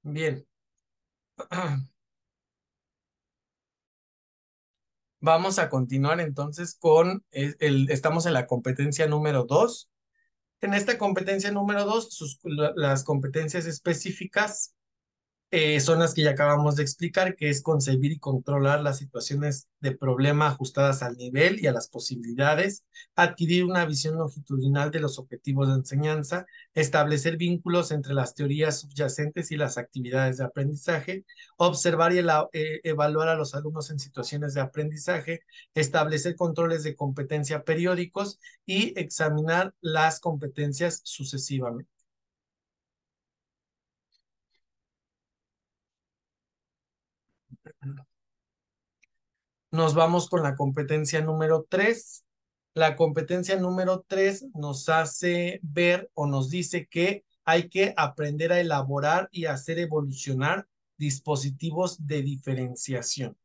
Bien, vamos a continuar entonces con estamos en la competencia número 2. En esta competencia número 2, las competencias específicas son las que ya acabamos de explicar, que es concebir y controlar las situaciones de problema ajustadas al nivel y a las posibilidades, adquirir una visión longitudinal de los objetivos de enseñanza, establecer vínculos entre las teorías subyacentes y las actividades de aprendizaje, observar y evaluar a los alumnos en situaciones de aprendizaje, establecer controles de competencia periódicos y examinar las competencias sucesivamente. Nos vamos con la competencia número 3. La competencia número 3 nos hace ver o nos dice que hay que aprender a elaborar y hacer evolucionar dispositivos de diferenciación.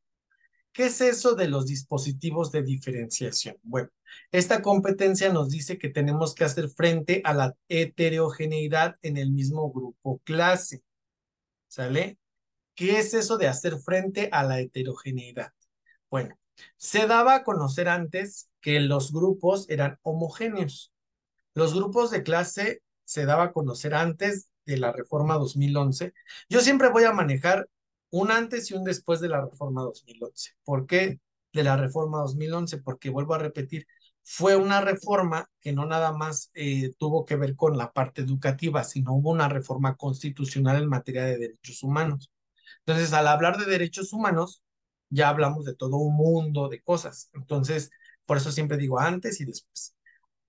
¿Qué es eso de los dispositivos de diferenciación? Bueno, esta competencia nos dice que tenemos que hacer frente a la heterogeneidad en el mismo grupo clase. ¿Sale? ¿Qué es eso de hacer frente a la heterogeneidad? Bueno, se daba a conocer antes que los grupos eran homogéneos. Los grupos de clase se daba a conocer antes de la Reforma 2011. Yo siempre voy a manejar un antes y un después de la Reforma 2011. ¿Por qué de la Reforma 2011? Porque vuelvo a repetir, fue una reforma que no nada más tuvo que ver con la parte educativa, sino hubo una reforma constitucional en materia de derechos humanos. Entonces, al hablar de derechos humanos, ya hablamos de todo un mundo de cosas. Entonces, por eso siempre digo antes y después.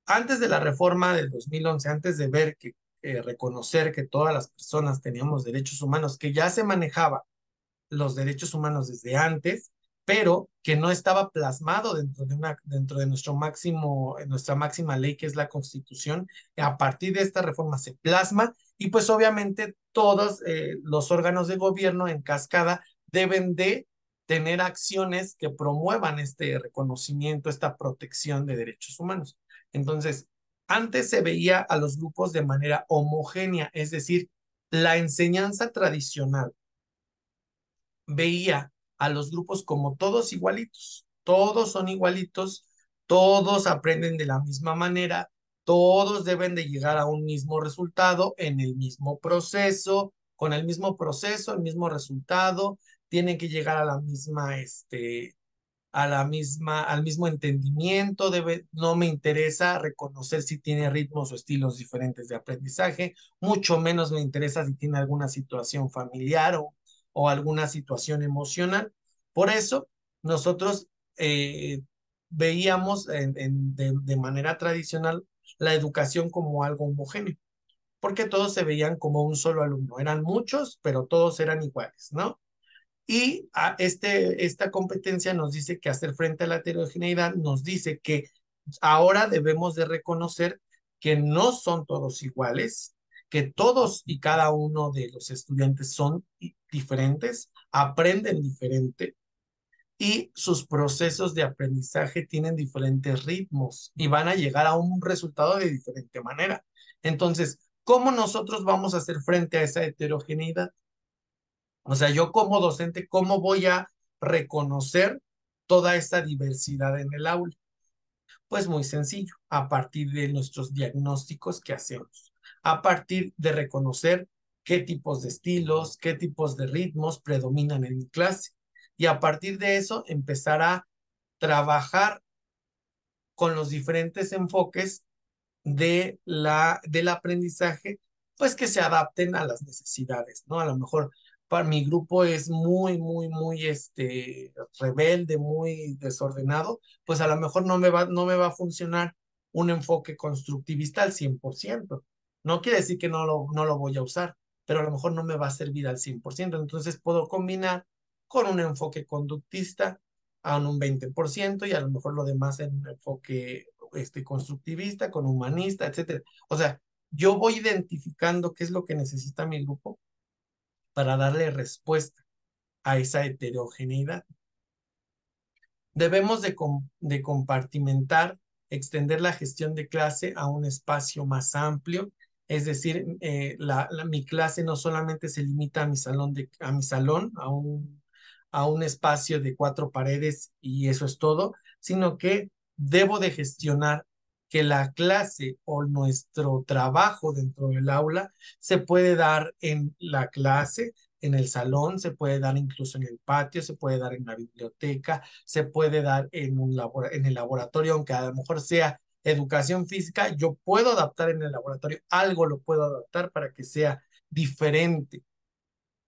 Antes de la reforma del 2011, antes de ver que reconocer que todas las personas teníamos derechos humanos, que ya se manejaba los derechos humanos desde antes, pero que no estaba plasmado dentro de nuestro máximo, en nuestra máxima ley, que es la Constitución. A partir de esta reforma se plasma y pues obviamente todos los órganos de gobierno en cascada deben de tener acciones que promuevan este reconocimiento, esta protección de derechos humanos. Entonces, antes se veía a los grupos de manera homogénea, es decir, la enseñanza tradicional veía a los grupos como todos igualitos, todos son igualitos, todos aprenden de la misma manera, todos deben de llegar a un mismo resultado en el mismo proceso, con el mismo proceso, el mismo resultado, tienen que llegar a la misma, al mismo entendimiento, no me interesa reconocer si tiene ritmos o estilos diferentes de aprendizaje, mucho menos me interesa si tiene alguna situación familiar o alguna situación emocional. Por eso, nosotros veíamos de manera tradicional la educación como algo homogéneo, porque todos se veían como un solo alumno. Eran muchos, pero todos eran iguales, ¿no? Y esta competencia nos dice que hacer frente a la heterogeneidad nos dice que ahora debemos de reconocer que no son todos iguales, que todos y cada uno de los estudiantes son diferentes, aprenden diferente y sus procesos de aprendizaje tienen diferentes ritmos y van a llegar a un resultado de diferente manera. Entonces, ¿cómo nosotros vamos a hacer frente a esa heterogeneidad? O sea, yo como docente, ¿cómo voy a reconocer toda esta diversidad en el aula? Pues muy sencillo, a partir de nuestros diagnósticos que hacemos, a partir de reconocer qué tipos de estilos, qué tipos de ritmos predominan en mi clase y a partir de eso empezar a trabajar con los diferentes enfoques del aprendizaje, pues que se adapten a las necesidades, ¿no? A lo mejor para mi grupo es muy, rebelde, muy desordenado, pues a lo mejor no me va a funcionar un enfoque constructivista al 100%. No quiere decir que no lo voy a usar, pero a lo mejor no me va a servir al 100%. Entonces puedo combinar con un enfoque conductista a un 20% y a lo mejor lo demás en un enfoque constructivista, con humanista, etcétera. O sea, yo voy identificando qué es lo que necesita mi grupo para darle respuesta a esa heterogeneidad. Debemos de compartimentar, extender la gestión de clase a un espacio más amplio Es decir, mi clase no solamente se limita a mi salón, a un espacio de cuatro paredes y eso es todo, sino que debo de gestionar que la clase o nuestro trabajo dentro del aula se puede dar en la clase, en el salón, se puede dar incluso en el patio, se puede dar en la biblioteca, se puede dar en el laboratorio, aunque a lo mejor sea educación física, yo puedo adaptar en el laboratorio, algo lo puedo adaptar para que sea diferente.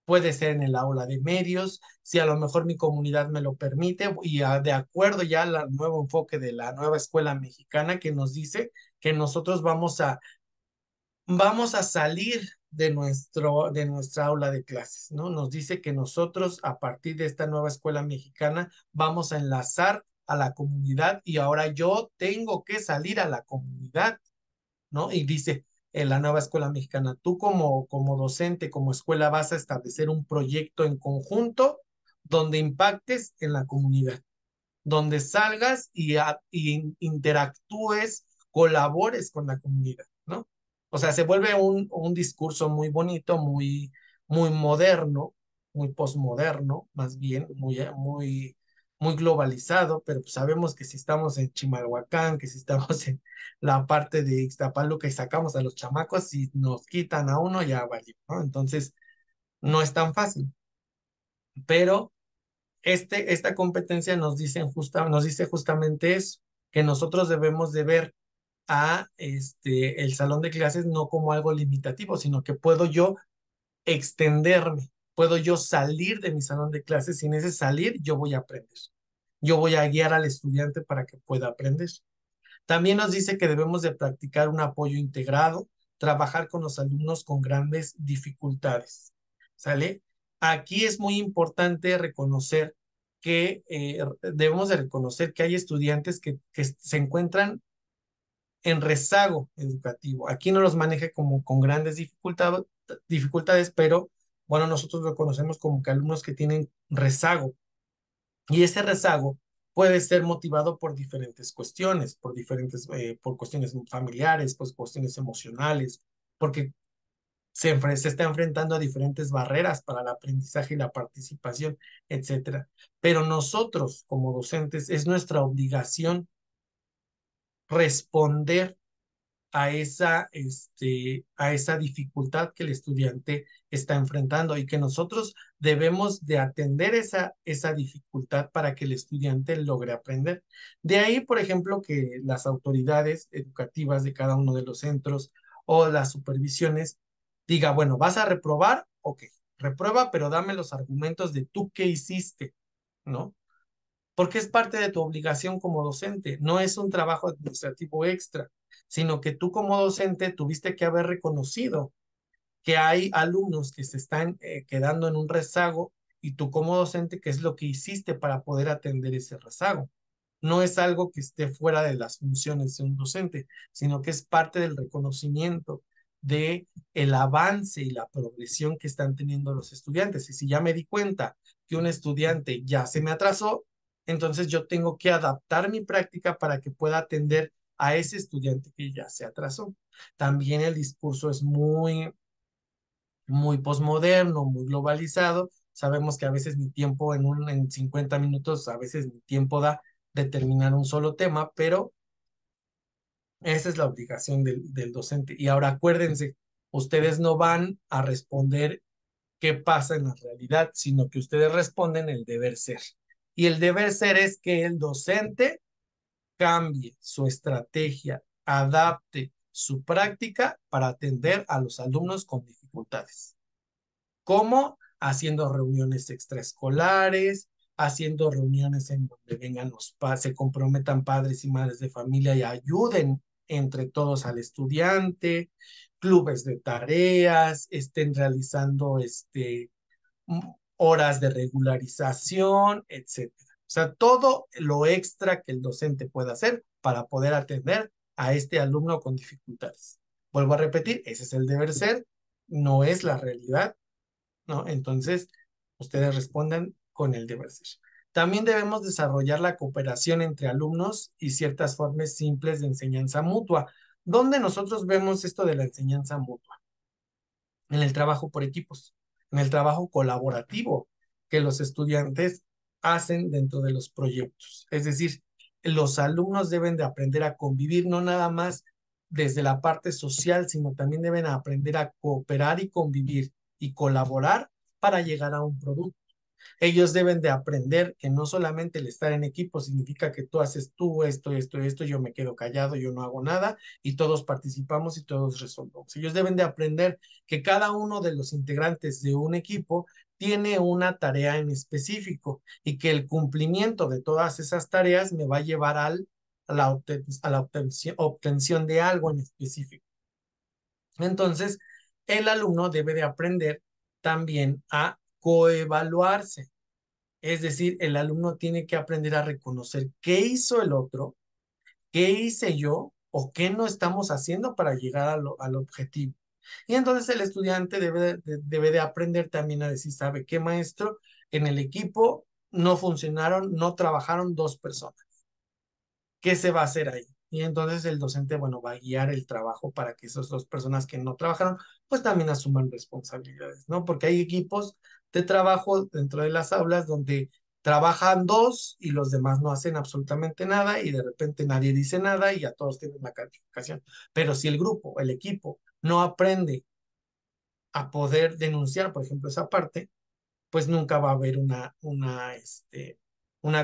Puede ser en el aula de medios, si a lo mejor mi comunidad me lo permite, y de acuerdo ya al nuevo enfoque de la nueva escuela mexicana que nos dice que nosotros vamos a salir de nuestra aula de clases, ¿no? Nos dice que nosotros, a partir de esta nueva escuela mexicana, vamos a enlazar a la comunidad y ahora yo tengo que salir a la comunidad, ¿no? Y dice en la nueva escuela mexicana, tú como docente, como escuela, vas a establecer un proyecto en conjunto donde impactes en la comunidad, donde salgas y interactúes, colabores con la comunidad, ¿no? O sea, se vuelve un discurso muy bonito, muy moderno, muy posmoderno, más bien, muy globalizado, pero pues sabemos que si estamos en Chimalhuacán, que si estamos en la parte de Ixtapaluca y sacamos a los chamacos, si nos quitan a uno, ya valió, ¿no? Entonces, no es tan fácil, pero esta competencia nos dice justamente eso, que nosotros debemos de ver a el salón de clases no como algo limitativo, sino que puedo yo extenderme, puedo yo salir de mi salón de clases y en ese salir yo voy a aprender. Yo voy a guiar al estudiante para que pueda aprender. También nos dice que debemos de practicar un apoyo integrado, trabajar con los alumnos con grandes dificultades. ¿Sale? Aquí es muy importante reconocer que debemos de reconocer que hay estudiantes que se encuentran en rezago educativo. Aquí no los maneja como con grandes dificultades, pero bueno, nosotros lo conocemos como que alumnos que tienen rezago y ese rezago puede ser motivado por diferentes cuestiones, por cuestiones familiares, pues cuestiones emocionales, porque se está enfrentando a diferentes barreras para el aprendizaje y la participación, etcétera. Pero nosotros, como docentes, es nuestra obligación responder a esa dificultad que el estudiante está enfrentando y que nosotros debemos de atender esa dificultad para que el estudiante logre aprender. De ahí, por ejemplo, que las autoridades educativas de cada uno de los centros o las supervisiones diga, bueno, ¿vas a reprobar? Ok, reprueba, pero dame los argumentos de tú qué hiciste, ¿no? Porque es parte de tu obligación como docente, no es un trabajo administrativo extra, sino que tú como docente tuviste que haber reconocido que hay alumnos que se están quedando en un rezago y tú como docente, ¿qué es lo que hiciste para poder atender ese rezago? No es algo que esté fuera de las funciones de un docente, sino que es parte del reconocimiento de el avance y la progresión que están teniendo los estudiantes. Y si ya me di cuenta que un estudiante ya se me atrasó, entonces yo tengo que adaptar mi práctica para que pueda atender a ese estudiante que ya se atrasó. También el discurso es muy posmoderno, muy globalizado. Sabemos que a veces mi tiempo en 50 minutos, a veces mi tiempo da de terminar un solo tema, pero esa es la obligación del docente. Y ahora acuérdense, ustedes no van a responder qué pasa en la realidad, sino que ustedes responden el deber ser. Y el deber ser es que el docente cambie su estrategia, adapte su práctica para atender a los alumnos con dificultades. ¿Cómo? Haciendo reuniones extraescolares, haciendo reuniones en donde se comprometan padres y madres de familia y ayuden entre todos al estudiante, clubes de tareas, estén realizando horas de regularización, etcétera. O sea, todo lo extra que el docente pueda hacer para poder atender a este alumno con dificultades. Vuelvo a repetir, ese es el deber ser, no es la realidad, ¿no? Entonces, ustedes respondan con el deber ser. También debemos desarrollar la cooperación entre alumnos y ciertas formas simples de enseñanza mutua. ¿Dónde nosotros vemos esto de la enseñanza mutua? En el trabajo por equipos, en el trabajo colaborativo que los estudiantes hacen dentro de los proyectos. Es decir, los alumnos deben de aprender a convivir no nada más desde la parte social, sino también deben aprender a cooperar y convivir y colaborar para llegar a un producto. Ellos deben de aprender que no solamente el estar en equipo significa que tú haces tú esto, yo me quedo callado, yo no hago nada y todos participamos y todos resolvemos. Ellos deben de aprender que cada uno de los integrantes de un equipo tiene una tarea en específico y que el cumplimiento de todas esas tareas me va a llevar a la obtención de algo en específico. Entonces, el alumno debe de aprender también a coevaluarse. Es decir, el alumno tiene que aprender a reconocer qué hizo el otro, qué hice yo o qué no estamos haciendo para llegar al objetivo. Y entonces el estudiante debe de aprender también a decir, ¿sabe qué, maestro? En el equipo no funcionaron, no trabajaron dos personas. ¿Qué se va a hacer ahí? Y entonces el docente, bueno, va a guiar el trabajo para que esas dos personas que no trabajaron, pues también asuman responsabilidades, ¿no? Porque hay equipos de trabajo dentro de las aulas donde trabajan dos y los demás no hacen absolutamente nada y de repente nadie dice nada y a todos tienen la calificación. Pero si el grupo, el equipo, no aprende a poder denunciar, por ejemplo, esa parte, pues nunca va a haber una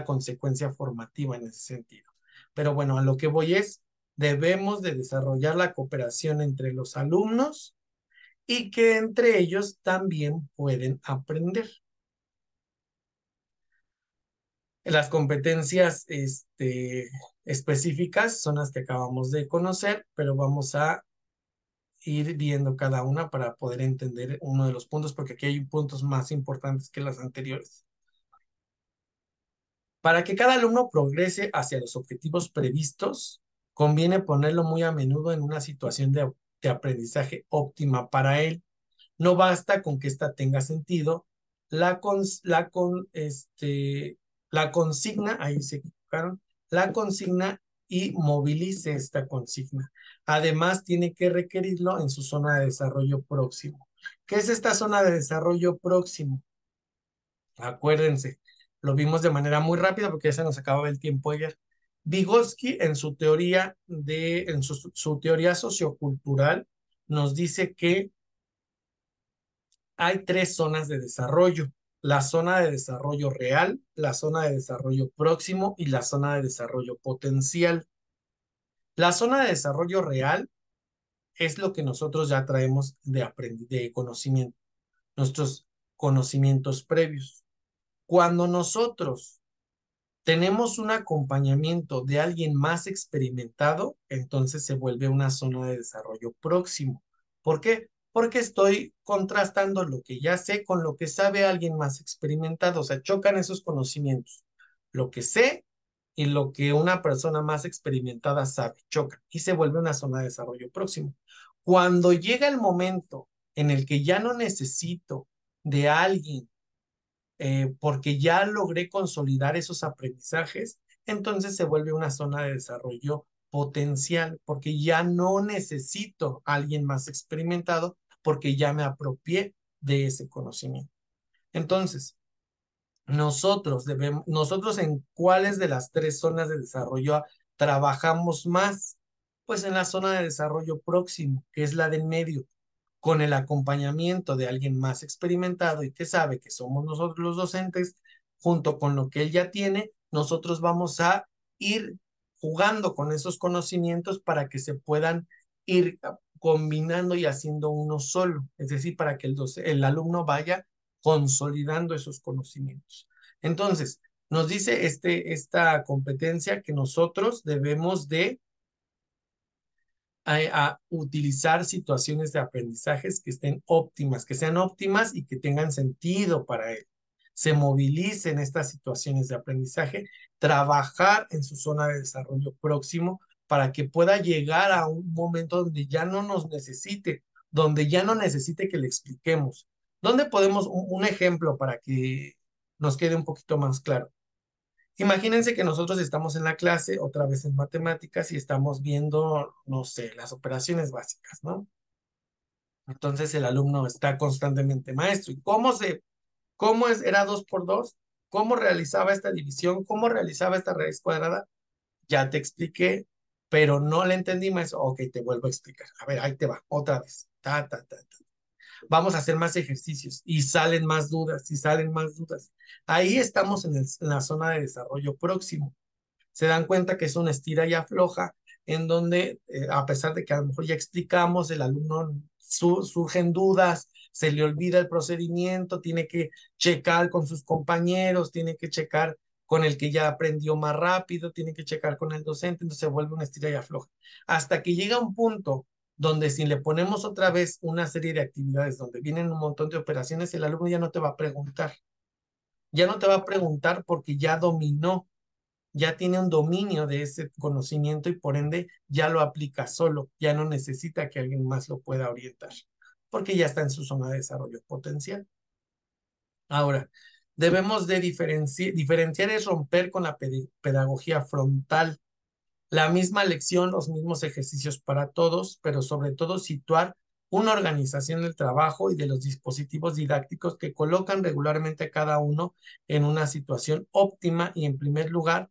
consecuencia formativa en ese sentido. Pero bueno, a lo que voy es, debemos de desarrollar la cooperación entre los alumnos y que entre ellos también pueden aprender. Las competencias específicas son las que acabamos de conocer, pero vamos a ir viendo cada una para poder entender uno de los puntos, porque aquí hay puntos más importantes que las anteriores. Para que cada alumno progrese hacia los objetivos previstos, conviene ponerlo muy a menudo en una situación de aprendizaje óptima para él. No basta con que ésta tenga sentido. La, cons- la, con, la consigna, ahí se equivocaron, la consigna y movilice esta consigna. Además, tiene que requerirlo en su zona de desarrollo próximo. ¿Qué es esta zona de desarrollo próximo? Acuérdense, lo vimos de manera muy rápida porque ya se nos acababa el tiempo ayer. Vygotsky en su su teoría sociocultural nos dice que hay tres zonas de desarrollo: la zona de desarrollo real, la zona de desarrollo próximo y la zona de desarrollo potencial. La zona de desarrollo real es lo que nosotros ya traemos de conocimiento, nuestros conocimientos previos. Cuando nosotros tenemos un acompañamiento de alguien más experimentado, entonces se vuelve una zona de desarrollo próximo. ¿Por qué? Porque estoy contrastando lo que ya sé con lo que sabe alguien más experimentado. O sea, chocan esos conocimientos. Lo que sé y lo que una persona más experimentada sabe, chocan y se vuelve una zona de desarrollo próximo. Cuando llega el momento en el que ya no necesito de alguien porque ya logré consolidar esos aprendizajes, entonces se vuelve una zona de desarrollo potencial, porque ya no necesito a alguien más experimentado, porque ya me apropié de ese conocimiento. Entonces, nosotros en cuáles de las tres zonas de desarrollo trabajamos más, pues en la zona de desarrollo próximo, que es la del medio, con el acompañamiento de alguien más experimentado y que sabe que somos nosotros los docentes, junto con lo que él ya tiene, nosotros vamos a ir jugando con esos conocimientos para que se puedan ir combinando y haciendo uno solo, es decir, para que el alumno vaya consolidando esos conocimientos. Entonces, nos dice esta competencia que nosotros debemos de a utilizar situaciones de aprendizajes que estén óptimas, que sean óptimas y que tengan sentido para él. Se movilice en estas situaciones de aprendizaje, trabajar en su zona de desarrollo próximo para que pueda llegar a un momento donde ya no nos necesite, donde ya no necesite que le expliquemos. ¿Dónde podemos, un ejemplo para que nos quede un poquito más claro? Imagínense que nosotros estamos en la clase, otra vez en matemáticas, y estamos viendo, no sé, las operaciones básicas, ¿no? Entonces el alumno está constantemente, maestro, ¿y era 2 por 2? ¿Cómo realizaba esta división? ¿Cómo realizaba esta raíz cuadrada? Ya te expliqué, pero no le entendí, maestro. Ok, te vuelvo a explicar. A ver, ahí te va, otra vez. Vamos a hacer más ejercicios y salen más dudas y salen más dudas. Ahí estamos en la zona de desarrollo próximo. Se dan cuenta que es una estira y afloja en donde, a pesar de que a lo mejor ya explicamos, el alumno surgen dudas, se le olvida el procedimiento, tiene que checar con sus compañeros, tiene que checar con el que ya aprendió más rápido, tiene que checar con el docente, entonces se vuelve una estira y afloja. Hasta que llega un punto donde si le ponemos otra vez una serie de actividades donde vienen un montón de operaciones, el alumno ya no te va a preguntar. Ya no te va a preguntar porque ya dominó, ya tiene un dominio de ese conocimiento y por ende ya lo aplica solo, ya no necesita que alguien más lo pueda orientar, porque ya está en su zona de desarrollo potencial. Ahora, debemos de diferenciar es romper con la pedagogía frontal. La misma lección, los mismos ejercicios para todos, pero sobre todo situar una organización del trabajo y de los dispositivos didácticos que colocan regularmente a cada uno en una situación óptima y en primer lugar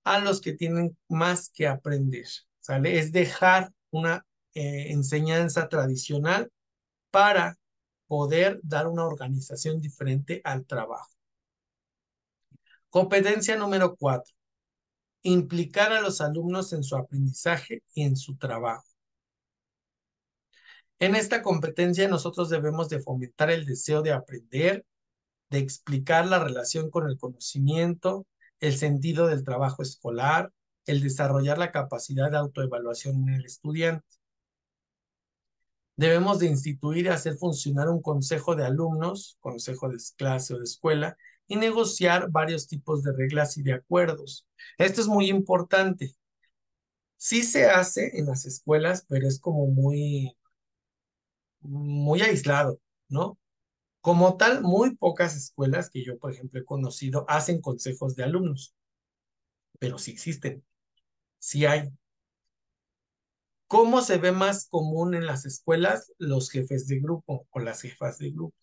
a los que tienen más que aprender, ¿sale? Es dejar una enseñanza tradicional para poder dar una organización diferente al trabajo. Competencia número 4, implicar a los alumnos en su aprendizaje y en su trabajo. En esta competencia nosotros debemos de fomentar el deseo de aprender, de explicar la relación con el conocimiento, el sentido del trabajo escolar, el desarrollar la capacidad de autoevaluación en el estudiante. Debemos de instituir y hacer funcionar un consejo de alumnos, consejo de clase o de escuela, y negociar varios tipos de reglas y de acuerdos. Esto es muy importante. Sí se hace en las escuelas, pero es como muy aislado, ¿no? Como tal, muy pocas escuelas que yo, por ejemplo, he conocido hacen consejos de alumnos, pero sí existen, sí hay. ¿Cómo se ve más común en las escuelas? Los jefes de grupo o las jefas de grupo,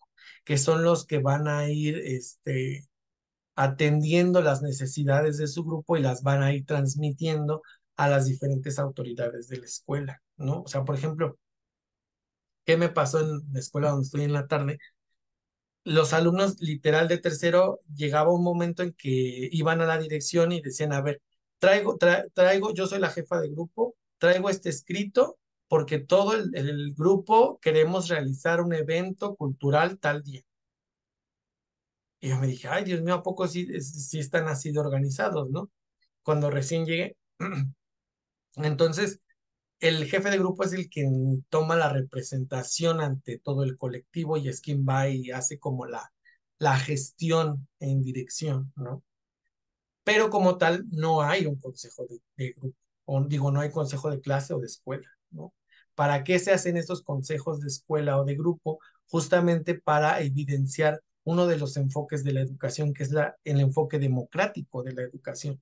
que son los que van a ir atendiendo las necesidades de su grupo y las van a ir transmitiendo a las diferentes autoridades de la escuela, ¿no? O sea, por ejemplo, ¿qué me pasó en la escuela donde estoy en la tarde? Los alumnos literal de tercero, llegaba un momento en que iban a la dirección y decían, a ver, traigo, yo soy la jefa de grupo, traigo este escrito porque todo el grupo queremos realizar un evento cultural tal día. Y yo me dije, ay, Dios mío, ¿a poco sí están así de organizados, no? Cuando recién llegué. Entonces, el jefe de grupo es el que toma la representación ante todo el colectivo y es quien va y hace como la gestión en dirección, ¿no? Pero como tal, no hay un consejo de grupo, o digo, no hay consejo de clase o de escuela, ¿no? ¿Para qué se hacen estos consejos de escuela o de grupo? Justamente para evidenciar uno de los enfoques de la educación, que es el enfoque democrático de la educación,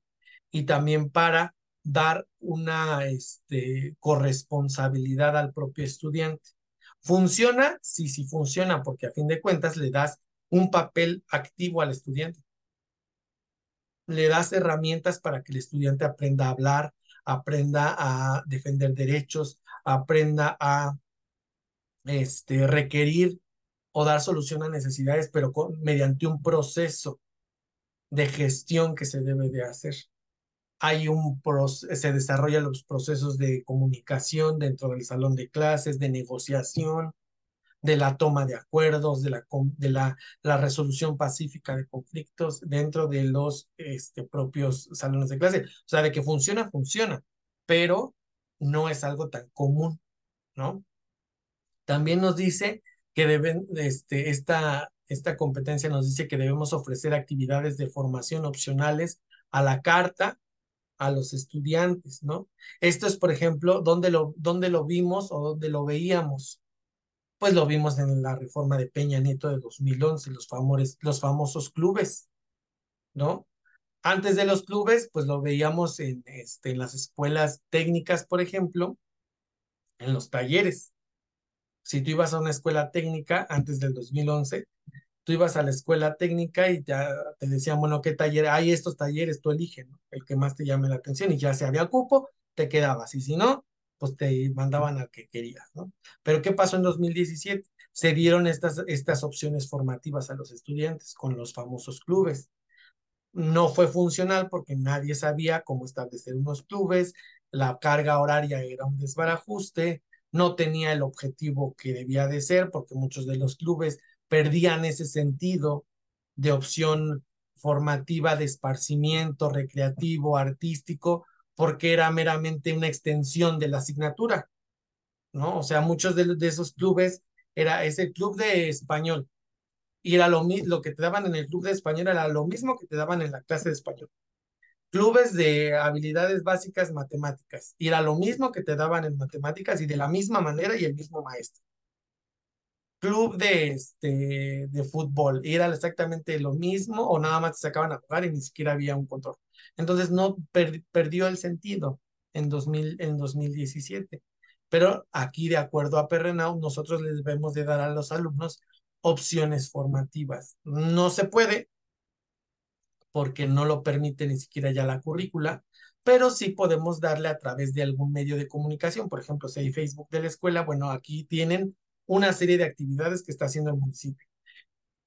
y también para dar una corresponsabilidad al propio estudiante. ¿Funciona? Sí, sí funciona, porque a fin de cuentas le das un papel activo al estudiante, le das herramientas para que el estudiante aprenda a hablar, aprenda a defender derechos, aprenda a requerir o dar solución a necesidades, pero mediante un proceso de gestión que se debe de hacer. Se desarrollan los procesos de comunicación dentro del salón de clases, de negociación, de la toma de acuerdos, la resolución pacífica de conflictos dentro de los propios salones de clase. O sea, de que funciona, funciona, pero no es algo tan común, ¿no? También nos dice que esta competencia nos dice que debemos ofrecer actividades de formación opcionales a la carta a los estudiantes, ¿no? Esto es, por ejemplo, dónde lo vimos o dónde lo veíamos. Pues lo vimos en la reforma de Peña Nieto de 2011, los famosos clubes, ¿no? Antes de los clubes, pues lo veíamos en las escuelas técnicas, por ejemplo, en los talleres. Si tú ibas a una escuela técnica antes del 2011, tú ibas a la escuela técnica y ya te decían, bueno, ¿qué taller? Hay estos talleres, tú eliges, ¿no? El que más te llame la atención y ya si había cupo, te quedabas y si no, pues te mandaban al que querías, ¿no? Pero ¿qué pasó en 2017? Se dieron estas opciones formativas a los estudiantes con los famosos clubes. No fue funcional porque nadie sabía cómo establecer unos clubes, la carga horaria era un desbarajuste, no tenía el objetivo que debía de ser porque muchos de los clubes perdían ese sentido de opción formativa, de esparcimiento recreativo, artístico, porque era meramente una extensión de la asignatura, ¿no? O sea, muchos de esos clubes era ese club de español y era lo que te daban en el club de español era lo mismo que te daban en la clase de español. Clubes de habilidades básicas matemáticas, y era lo mismo que te daban en matemáticas y de la misma manera y el mismo maestro. Club de fútbol, y era exactamente lo mismo o nada más te sacaban a jugar y ni siquiera había un control. Entonces no perdió el sentido en 2017. Pero aquí, de acuerdo a Perrenau, nosotros les debemos de dar a los alumnos opciones formativas. No se puede porque no lo permite ni siquiera ya la currícula, pero sí podemos darle a través de algún medio de comunicación, por ejemplo, si hay Facebook de la escuela, bueno, aquí tienen una serie de actividades que está haciendo el municipio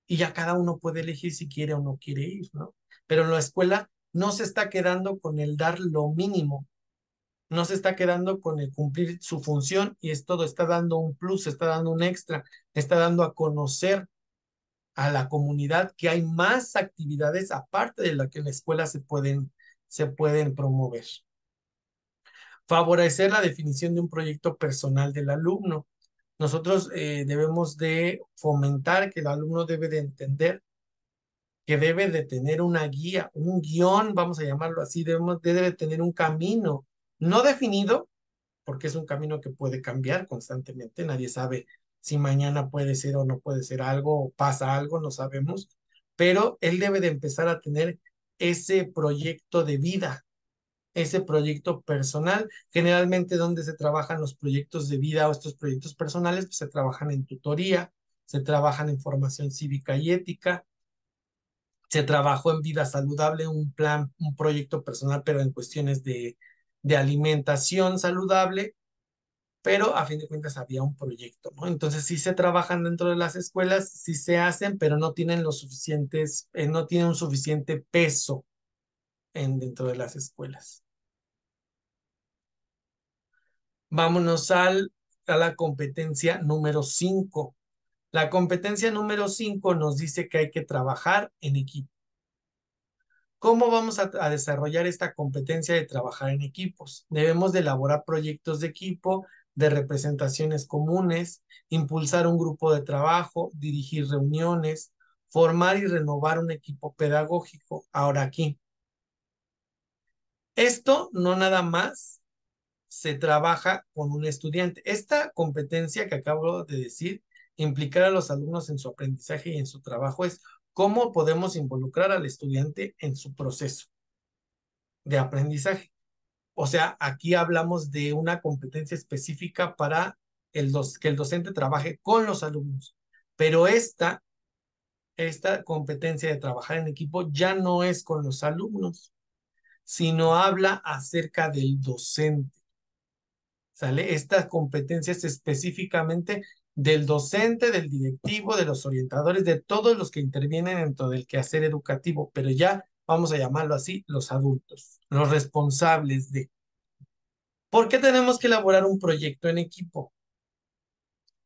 y ya cada uno puede elegir si quiere o no quiere ir, ¿no? Pero en la escuela no se está quedando con el dar lo mínimo, no se está quedando con el cumplir su función y es todo, está dando un plus, está dando un extra, está dando a conocer a la comunidad que hay más actividades aparte de la que en la escuela se pueden promover. Favorecer la definición de un proyecto personal del alumno. Nosotros debemos de fomentar que el alumno debe de entender que debe de tener una guía, un guión, vamos a llamarlo así, debe tener un camino no definido, porque es un camino que puede cambiar constantemente, nadie sabe si mañana puede ser o no puede ser algo, o pasa algo, no sabemos, pero él debe de empezar a tener ese proyecto de vida, ese proyecto personal. Generalmente donde se trabajan los proyectos de vida o estos proyectos personales, pues se trabajan en tutoría, se trabajan en formación cívica y ética, se trabajó en vida saludable, un plan, un proyecto personal, pero en cuestiones de alimentación saludable, pero a fin de cuentas había un proyecto, ¿no? Entonces sí se trabajan dentro de las escuelas, sí se hacen, pero no tienen los suficientes, no tienen un suficiente peso dentro de las escuelas. Vámonos a la competencia número 5. La competencia número 5 nos dice que hay que trabajar en equipo. ¿Cómo vamos a desarrollar esta competencia de trabajar en equipos? Debemos de elaborar proyectos de equipo, de representaciones comunes, impulsar un grupo de trabajo, dirigir reuniones, formar y renovar un equipo pedagógico. Ahora aquí, esto no nada más se trabaja con un estudiante. Esta competencia que acabo de decir, implicar a los alumnos en su aprendizaje y en su trabajo, es cómo podemos involucrar al estudiante en su proceso de aprendizaje. O sea, aquí hablamos de una competencia específica para que el docente trabaje con los alumnos, pero esta competencia de trabajar en equipo ya no es con los alumnos, sino habla acerca del docente. ¿Sale? Esta competencia es específicamente del docente, del directivo, de los orientadores, de todos los que intervienen dentro del quehacer educativo, pero ya vamos a llamarlo así, los adultos, los responsables de. ¿Por qué tenemos que elaborar un proyecto en equipo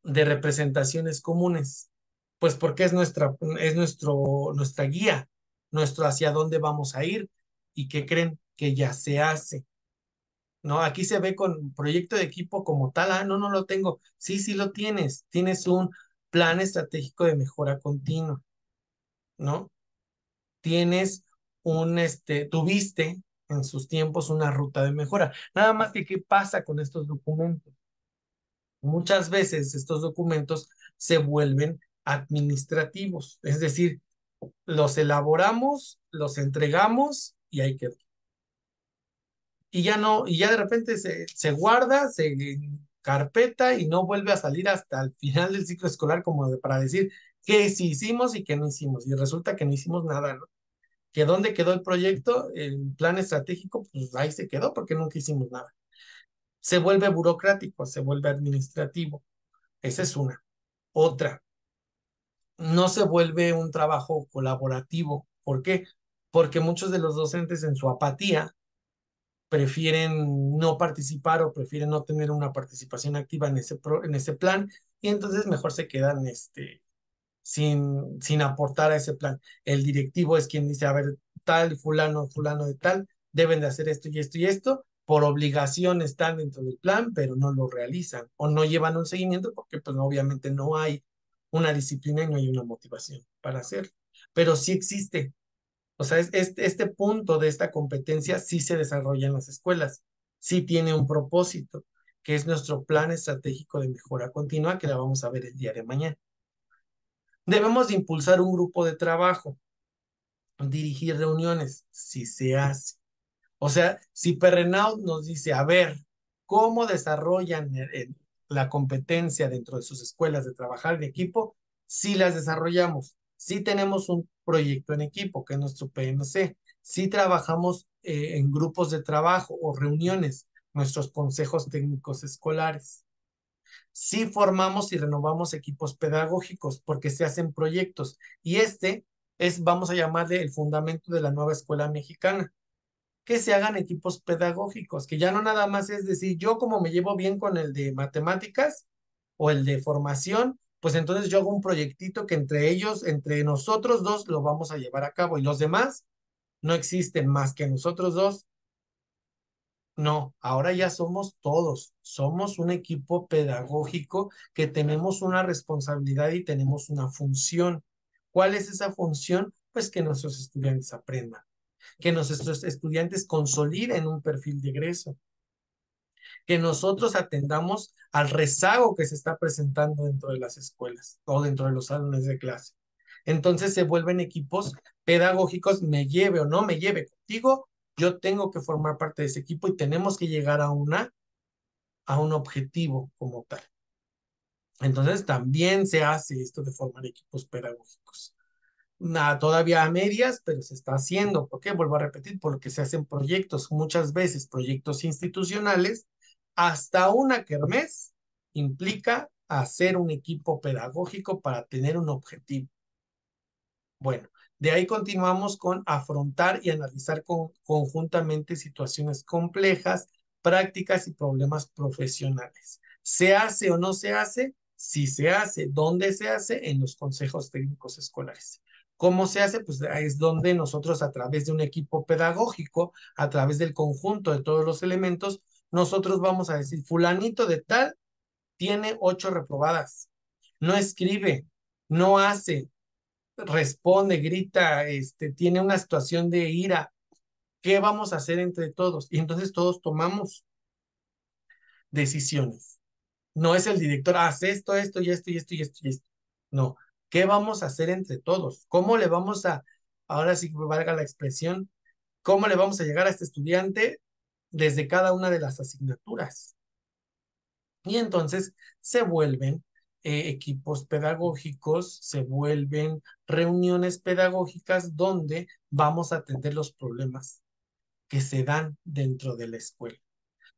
de representaciones comunes? Pues porque nuestra guía, nuestro hacia dónde vamos a ir y qué creen que ya se hace. No, aquí se ve con proyecto de equipo como tal. Ah, no, no lo tengo. Sí, sí lo tienes. Tienes un plan estratégico de mejora continua, ¿no? Tienes tuviste en sus tiempos una ruta de mejora. Nada más que, ¿qué pasa con estos documentos? Muchas veces estos documentos se vuelven administrativos, es decir, los elaboramos, los entregamos y ahí quedó. Y ya no, y ya de repente se guarda, se carpeta y no vuelve a salir hasta el final del ciclo escolar para decir qué sí hicimos y qué no hicimos. Y resulta que no hicimos nada, ¿no? Que dónde quedó el proyecto, el plan estratégico, pues ahí se quedó porque nunca hicimos nada. Se vuelve burocrático, se vuelve administrativo. Esa es una. Otra, no se vuelve un trabajo colaborativo. ¿Por qué? Porque muchos de los docentes en su apatía prefieren no participar o prefieren no tener una participación activa en en ese plan y entonces mejor se quedan sin aportar a ese plan. El directivo es quien dice, a ver, tal, fulano, fulano de tal, deben de hacer esto y esto y esto, por obligación están dentro del plan, pero no lo realizan o no llevan un seguimiento porque pues obviamente no hay una disciplina y no hay una motivación para hacerlo. Pero sí existe, o sea, este punto de esta competencia sí se desarrolla en las escuelas, sí tiene un propósito, que es nuestro plan estratégico de mejora continua, que la vamos a ver el día de mañana. Debemos de impulsar un grupo de trabajo, dirigir reuniones, si se hace. O sea, si Perrenaud nos dice, a ver, ¿cómo desarrollan la competencia dentro de sus escuelas de trabajar en equipo? Si las desarrollamos, si tenemos un proyecto en equipo, que es nuestro PMC, si trabajamos en grupos de trabajo o reuniones, nuestros consejos técnicos escolares. Sí formamos y renovamos equipos pedagógicos porque se hacen proyectos y este es, vamos a llamarle el fundamento de la nueva escuela mexicana, que se hagan equipos pedagógicos, que ya no nada más es decir, yo como me llevo bien con el de matemáticas o el de formación, pues entonces yo hago un proyectito que entre ellos, entre nosotros dos, lo vamos a llevar a cabo y los demás no existen más que nosotros dos. No, ahora ya somos todos, somos un equipo pedagógico que tenemos una responsabilidad y tenemos una función. ¿Cuál es esa función? Pues que nuestros estudiantes aprendan, que nuestros estudiantes consoliden un perfil de egreso, que nosotros atendamos al rezago que se está presentando dentro de las escuelas o dentro de los salones de clase. Entonces se vuelven equipos pedagógicos, me lleve o no me lleve contigo, yo tengo que formar parte de ese equipo y tenemos que llegar a un objetivo como tal. Entonces también se hace esto de formar equipos pedagógicos. Nada, todavía a medias, pero se está haciendo. ¿Por qué? Vuelvo a repetir, porque se hacen proyectos, muchas veces proyectos institucionales, hasta una kermés implica hacer un equipo pedagógico para tener un objetivo. Bueno, de ahí continuamos con afrontar y analizar conjuntamente situaciones complejas, prácticas y problemas profesionales. ¿Se hace o no se hace? Si se hace, ¿dónde se hace? En los consejos técnicos escolares. ¿Cómo se hace? Pues es donde nosotros a través de un equipo pedagógico, a través del conjunto de todos los elementos, nosotros vamos a decir, fulanito de tal tiene 8 reprobadas, no escribe, no hace, responde, grita, tiene una situación de ira. ¿Qué vamos a hacer entre todos? Y entonces todos tomamos decisiones. No es el director, haz esto, esto y esto y esto y esto y esto. No. ¿Qué vamos a hacer entre todos? ¿Cómo le vamos a, ahora sí que valga la expresión, cómo le vamos a llegar a este estudiante desde cada una de las asignaturas? Y entonces se vuelven equipos pedagógicos, se vuelven reuniones pedagógicas donde vamos a atender los problemas que se dan dentro de la escuela.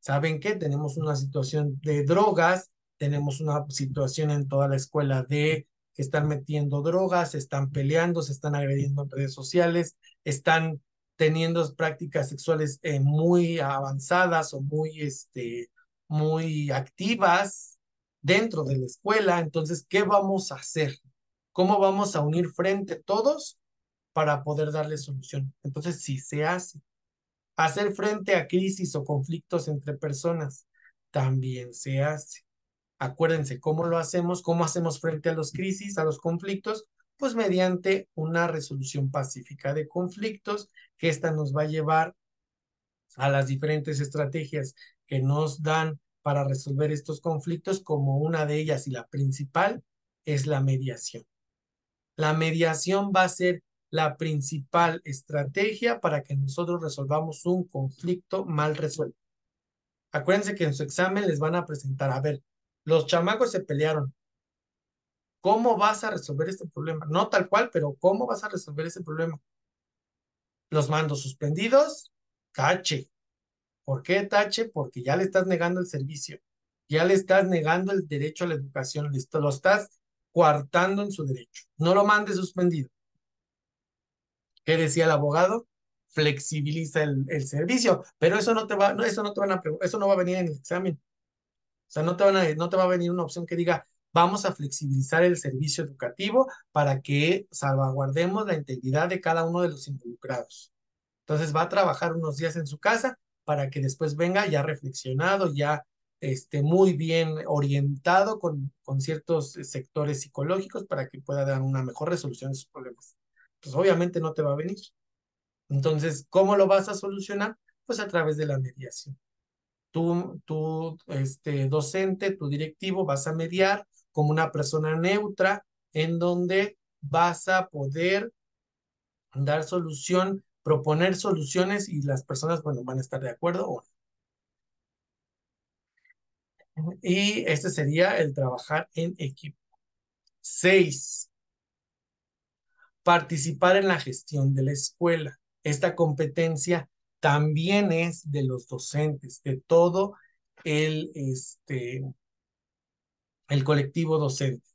¿Saben qué? Tenemos una situación de drogas, tenemos una situación en toda la escuela de que están metiendo drogas, se están peleando, se están agrediendo en redes sociales, están teniendo prácticas sexuales muy avanzadas o muy activas dentro de la escuela. Entonces, ¿qué vamos a hacer? ¿Cómo vamos a unir frente todos para poder darle solución? Entonces, sí se hace. Hacer frente a crisis o conflictos entre personas también se hace. Acuérdense, ¿cómo lo hacemos? ¿Cómo hacemos frente a los crisis, a los conflictos? Pues mediante una resolución pacífica de conflictos, que esta nos va a llevar a las diferentes estrategias que nos dan para resolver estos conflictos, como una de ellas y la principal es la mediación. La mediación va a ser la principal estrategia para que nosotros resolvamos un conflicto mal resuelto. Acuérdense que en su examen les van a presentar, a ver, los chamacos se pelearon. ¿Cómo vas a resolver este problema? No tal cual, pero ¿cómo vas a resolver ese problema? Los mandos suspendidos, tache. ¿Por qué tache? Porque ya le estás negando el servicio, ya le estás negando el derecho a la educación, lo estás coartando en su derecho. No lo mandes suspendido. ¿Qué decía el abogado? Flexibiliza el servicio, pero eso no te va, no, eso no te van a, eso no va a venir en el examen. O sea, no te va a venir una opción que diga, vamos a flexibilizar el servicio educativo para que salvaguardemos la integridad de cada uno de los involucrados. Entonces va a trabajar unos días en su casa para que después venga ya reflexionado, ya muy bien orientado con ciertos sectores psicológicos para que pueda dar una mejor resolución de sus problemas. Pues obviamente no te va a venir. Entonces, ¿cómo lo vas a solucionar? Pues a través de la mediación. Tú, docente, tu directivo, vas a mediar como una persona neutra en donde vas a poder dar solución, proponer soluciones y las personas, bueno, van a estar de acuerdo o no. Y este sería el trabajar en equipo. 6, participar en la gestión de la escuela. Esta competencia también es de los docentes, de todo el, este, el colectivo docente.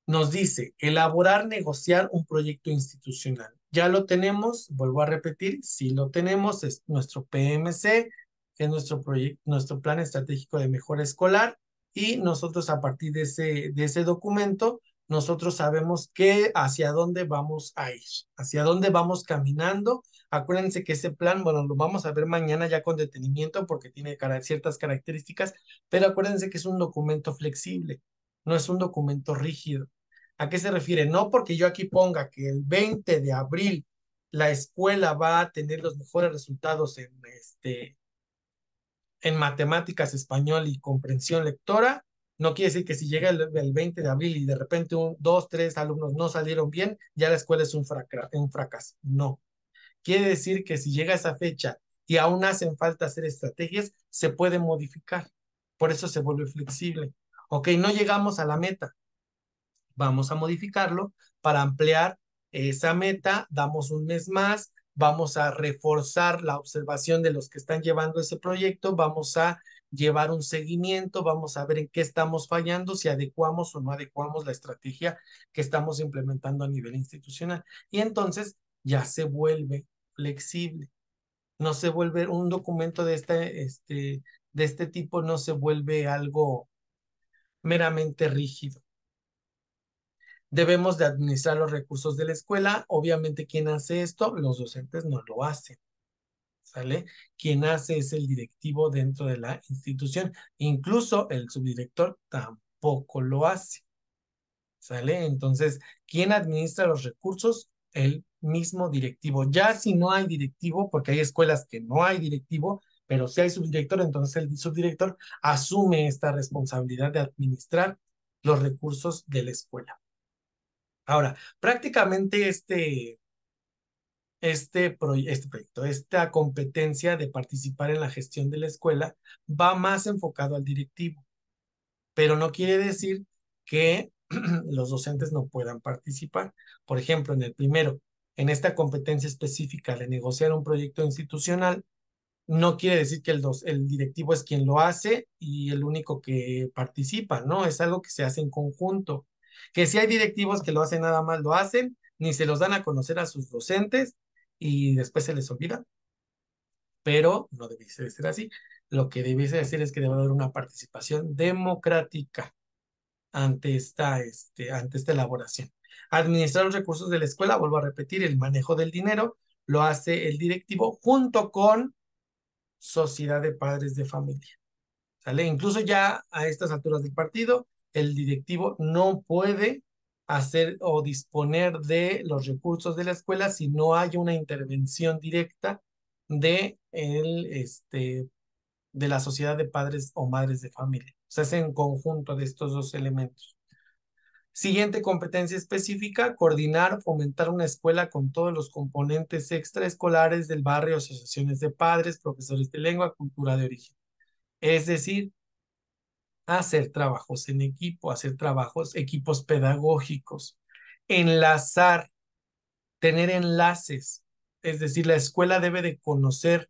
Nos dice, elaborar, negociar un proyecto institucional. Ya lo tenemos, vuelvo a repetir, si lo tenemos, es nuestro PMC, que es nuestro proyecto, nuestro plan estratégico de mejora escolar, y nosotros a partir de ese documento, nosotros sabemos hacia dónde vamos a ir, hacia dónde vamos caminando. Acuérdense que ese plan, bueno, lo vamos a ver mañana ya con detenimiento porque tiene ciertas características, pero acuérdense que es un documento flexible, no es un documento rígido. ¿A qué se refiere? No porque yo aquí ponga que el 20 de abril la escuela va a tener los mejores resultados en matemáticas, español y comprensión lectora, no quiere decir que si llega el 20 de abril y de repente dos, tres alumnos no salieron bien, ya la escuela es un fracaso. No. Quiere decir que si llega esa fecha y aún hacen falta hacer estrategias, se puede modificar. Por eso se vuelve flexible. Ok, no llegamos a la meta, vamos a modificarlo para ampliar esa meta, damos un mes más, vamos a reforzar la observación de los que están llevando ese proyecto, vamos a llevar un seguimiento, vamos a ver en qué estamos fallando, si adecuamos o no adecuamos la estrategia que estamos implementando a nivel institucional. Y entonces ya se vuelve flexible, no se vuelve un documento de este tipo, no se vuelve algo meramente rígido. Debemos de administrar los recursos de la escuela. Obviamente, ¿quién hace esto? Los docentes no lo hacen, ¿sale? Quien hace es el directivo dentro de la institución. Incluso el subdirector tampoco lo hace, ¿sale? Entonces, ¿quién administra los recursos? El mismo directivo. Ya si no hay directivo, porque hay escuelas que no hay directivo, pero si hay subdirector, entonces el subdirector asume esta responsabilidad de administrar los recursos de la escuela. Ahora, prácticamente este proyecto, esta competencia de participar en la gestión de la escuela va más enfocado al directivo, pero no quiere decir que los docentes no puedan participar. Por ejemplo, en el primero, en esta competencia específica de negociar un proyecto institucional, no quiere decir que el directivo es quien lo hace y el único que participa, ¿no? Es algo que se hace en conjunto. Que si hay directivos que lo hacen nada más, lo hacen, ni se los dan a conocer a sus docentes y después se les olvida, pero no debe ser así. Lo que debe ser es que debe haber una participación democrática ante esta elaboración. Administrar los recursos de la escuela, vuelvo a repetir, el manejo del dinero lo hace el directivo junto con sociedad de padres de familia. ¿Sale? Incluso ya a estas alturas del partido, el directivo no puede hacer o disponer de los recursos de la escuela si no hay una intervención directa de la sociedad de padres o madres de familia. Se hace en conjunto de estos dos elementos. Siguiente competencia específica, coordinar, fomentar una escuela con todos los componentes extraescolares del barrio, asociaciones de padres, profesores de lengua, cultura de origen. Es decir, hacer trabajos en equipo, hacer trabajos, equipos pedagógicos, enlazar, tener enlaces. Es decir, la escuela debe de conocer,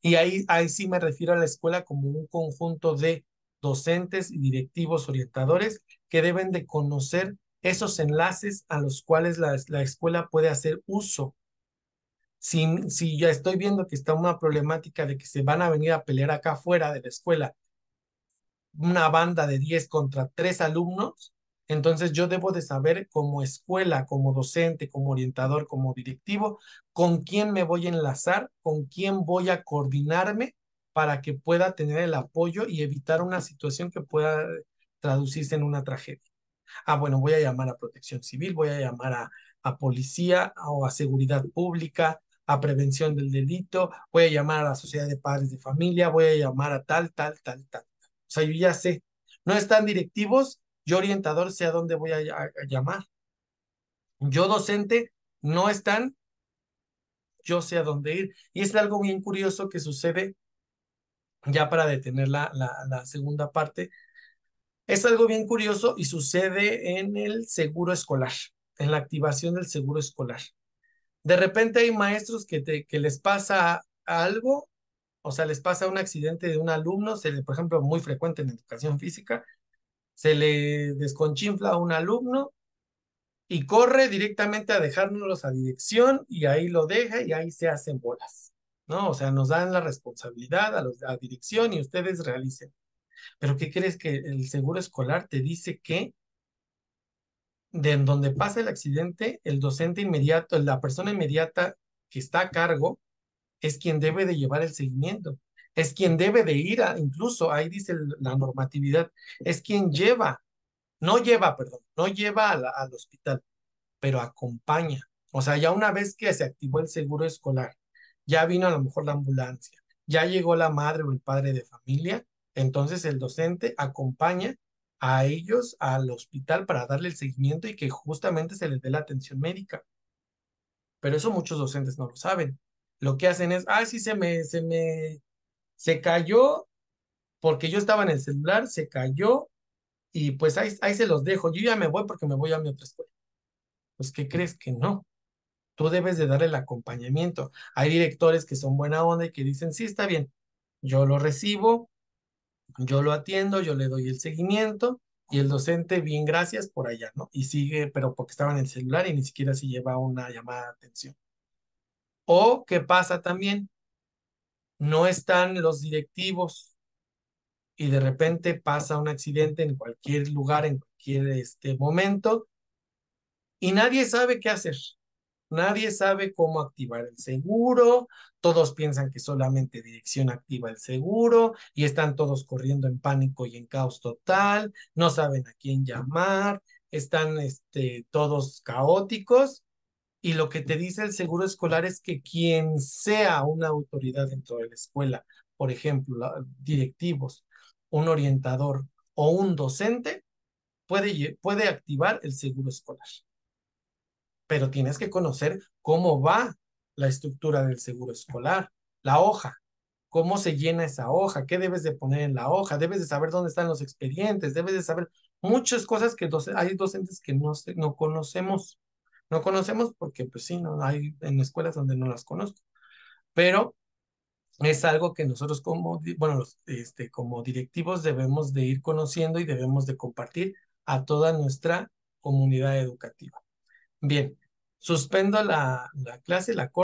y ahí sí me refiero a la escuela como un conjunto de docentes y directivos orientadores que deben de conocer esos enlaces a los cuales la escuela puede hacer uso. Si ya estoy viendo que está una problemática de que se van a venir a pelear acá afuera de la escuela una banda de 10 contra 3 alumnos, entonces yo debo de saber como escuela, como docente, como orientador, como directivo, con quién me voy a enlazar, con quién voy a coordinarme para que pueda tener el apoyo y evitar una situación que pueda traducirse en una tragedia. Ah, bueno, voy a llamar a Protección Civil, voy a llamar a policía o a seguridad pública, a prevención del delito, voy a llamar a la sociedad de padres de familia, voy a llamar a tal, tal, tal, tal. O sea, yo ya sé, no están directivos, yo orientador sé a dónde voy a llamar. Yo docente, no están, yo sé a dónde ir. Y es algo bien curioso que sucede ya para detener la segunda parte. Es algo bien curioso y sucede en el seguro escolar, en la activación del seguro escolar. De repente hay maestros que les pasa algo, o sea, les pasa un accidente de un alumno, por ejemplo, muy frecuente en educación física, se le desconchinfla a un alumno y corre directamente a dejárnoslos a dirección y ahí lo deja y ahí se hacen bolas, ¿no? O sea, nos dan la responsabilidad a dirección y ustedes realicen. Pero ¿qué crees que el seguro escolar te dice que de en donde pasa el accidente, el docente inmediato, la persona inmediata que está a cargo, es quien debe de llevar el seguimiento, es quien debe de ir a, incluso ahí dice la normatividad, es quien lleva, no lleva, perdón, no lleva al hospital, pero acompaña. O sea, ya una vez que se activó el seguro escolar, ya vino a lo mejor la ambulancia, ya llegó la madre o el padre de familia, entonces el docente acompaña a ellos al hospital para darle el seguimiento y que justamente se les dé la atención médica. Pero eso muchos docentes no lo saben. Lo que hacen es, ah, sí, se cayó porque yo estaba en el celular, se cayó y pues ahí se los dejo. Yo ya me voy porque me voy a mi otra escuela. Pues, ¿qué crees que no? Tú debes de darle el acompañamiento. Hay directores que son buena onda y que dicen, sí, está bien, yo lo recibo, yo lo atiendo, yo le doy el seguimiento y el docente, bien, gracias por allá, ¿no? Y sigue, pero porque estaba en el celular y ni siquiera se lleva una llamada de atención. O, ¿qué pasa también? No están los directivos y de repente pasa un accidente en cualquier lugar, en cualquier momento y nadie sabe qué hacer. Nadie sabe cómo activar el seguro, todos piensan que solamente dirección activa el seguro y están todos corriendo en pánico y en caos total, no saben a quién llamar, están todos caóticos y lo que te dice el seguro escolar es que quien sea una autoridad dentro de la escuela, por ejemplo, directivos, un orientador o un docente, puede activar el seguro escolar, pero tienes que conocer cómo va la estructura del seguro escolar, la hoja, cómo se llena esa hoja, qué debes de poner en la hoja, debes de saber dónde están los expedientes, debes de saber muchas cosas que hay docentes que no conocemos. No conocemos porque, pues sí, no hay en escuelas donde no las conozco, pero es algo que nosotros bueno, como directivos debemos de ir conociendo y debemos de compartir a toda nuestra comunidad educativa. Bien, suspendo la clase, la